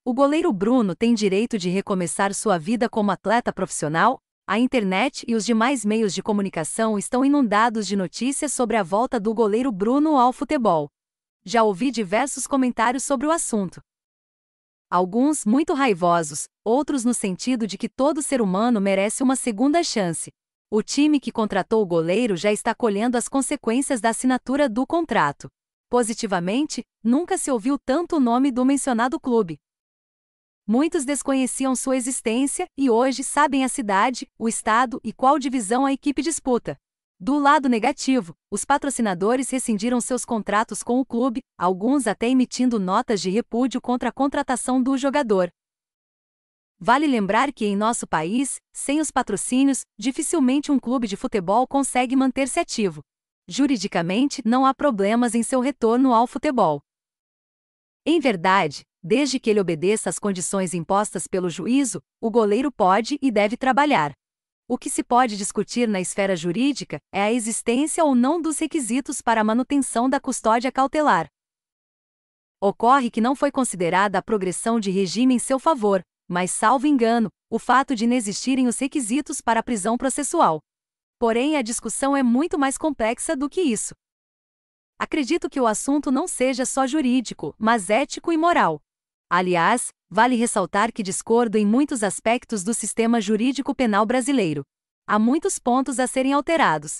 O goleiro Bruno tem direito de recomeçar sua vida como atleta profissional? A internet e os demais meios de comunicação estão inundados de notícias sobre a volta do goleiro Bruno ao futebol. Já ouvi diversos comentários sobre o assunto. Alguns muito raivosos, outros no sentido de que todo ser humano merece uma segunda chance. O time que contratou o goleiro já está colhendo as consequências da assinatura do contrato. Positivamente, nunca se ouviu tanto o nome do mencionado clube. Muitos desconheciam sua existência e hoje sabem a cidade, o estado e qual divisão a equipe disputa. Do lado negativo, os patrocinadores rescindiram seus contratos com o clube, alguns até emitindo notas de repúdio contra a contratação do jogador. Vale lembrar que em nosso país, sem os patrocínios, dificilmente um clube de futebol consegue manter-se ativo. Juridicamente, não há problemas em seu retorno ao futebol. Em verdade, desde que ele obedeça às condições impostas pelo juízo, o goleiro pode e deve trabalhar. O que se pode discutir na esfera jurídica é a existência ou não dos requisitos para a manutenção da custódia cautelar. Ocorre que não foi considerada a progressão de regime em seu favor, mas, salvo engano, o fato de inexistirem os requisitos para a prisão processual. Porém, a discussão é muito mais complexa do que isso. Acredito que o assunto não seja só jurídico, mas ético e moral. Aliás, vale ressaltar que discordo em muitos aspectos do sistema jurídico penal brasileiro. Há muitos pontos a serem alterados.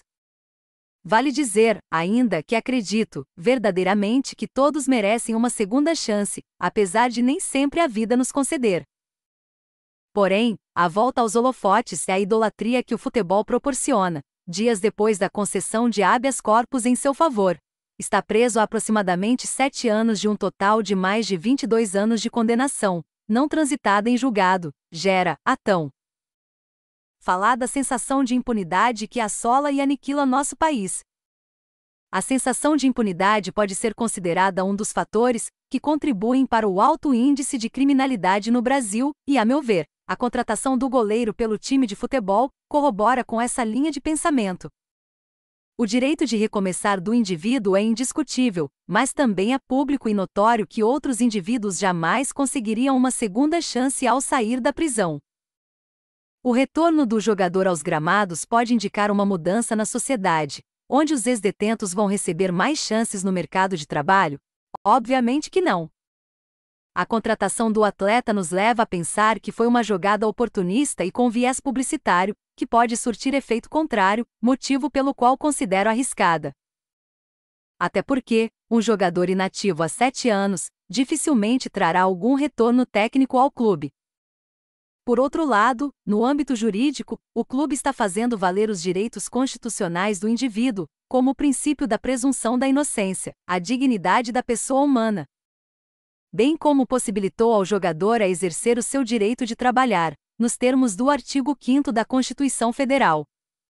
Vale dizer, ainda, que acredito, verdadeiramente, que todos merecem uma segunda chance, apesar de nem sempre a vida nos conceder. Porém, a volta aos holofotes é a idolatria que o futebol proporciona, dias depois da concessão de habeas corpus em seu favor. Está preso há aproximadamente 7 anos de um total de mais de 22 anos de condenação, não transitada em julgado, gera, atão. Falar da sensação de impunidade que assola e aniquila nosso país. A sensação de impunidade pode ser considerada um dos fatores que contribuem para o alto índice de criminalidade no Brasil e, a meu ver, a contratação do goleiro pelo time de futebol corrobora com essa linha de pensamento. O direito de recomeçar do indivíduo é indiscutível, mas também é público e notório que outros indivíduos jamais conseguiriam uma segunda chance ao sair da prisão. O retorno do jogador aos gramados pode indicar uma mudança na sociedade, onde os ex-detentos vão receber mais chances no mercado de trabalho? Obviamente que não. A contratação do atleta nos leva a pensar que foi uma jogada oportunista e com viés publicitário, que pode surtir efeito contrário, motivo pelo qual considero arriscada. Até porque, um jogador inativo há 7 anos, dificilmente trará algum retorno técnico ao clube. Por outro lado, no âmbito jurídico, o clube está fazendo valer os direitos constitucionais do indivíduo, como o princípio da presunção da inocência, a dignidade da pessoa humana, bem como possibilitou ao jogador a exercer o seu direito de trabalhar, nos termos do artigo 5º da Constituição Federal.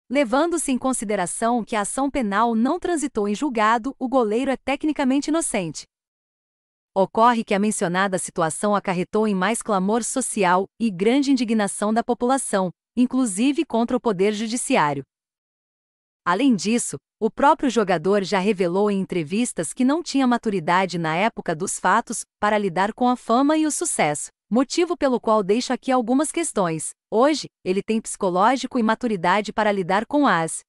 Levando-se em consideração que a ação penal não transitou em julgado, o goleiro é tecnicamente inocente. Ocorre que a mencionada situação acarretou em mais clamor social e grande indignação da população, inclusive contra o Poder Judiciário. Além disso, o próprio jogador já revelou em entrevistas que não tinha maturidade na época dos fatos para lidar com a fama e o sucesso, motivo pelo qual deixo aqui algumas questões. Hoje, ele tem psicológico e maturidade para lidar com as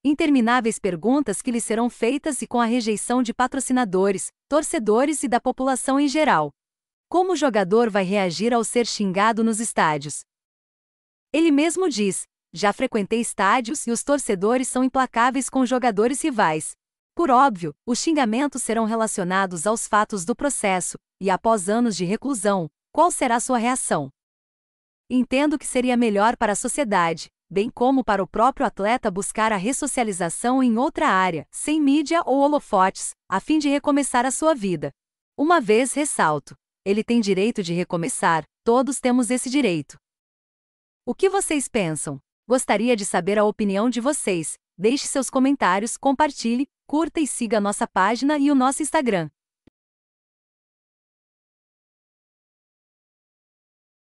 intermináveis perguntas que lhe serão feitas e com a rejeição de patrocinadores, torcedores e da população em geral. Como o jogador vai reagir ao ser xingado nos estádios? Ele mesmo diz: já frequentei estádios e os torcedores são implacáveis com jogadores rivais. Por óbvio, os xingamentos serão relacionados aos fatos do processo, e após anos de reclusão, qual será sua reação? Entendo que seria melhor para a sociedade, bem como para o próprio atleta buscar a ressocialização em outra área, sem mídia ou holofotes, a fim de recomeçar a sua vida. Uma vez ressalto, ele tem direito de recomeçar, todos temos esse direito. O que vocês pensam? Gostaria de saber a opinião de vocês. Deixe seus comentários, compartilhe, curta e siga nossa página e o nosso Instagram.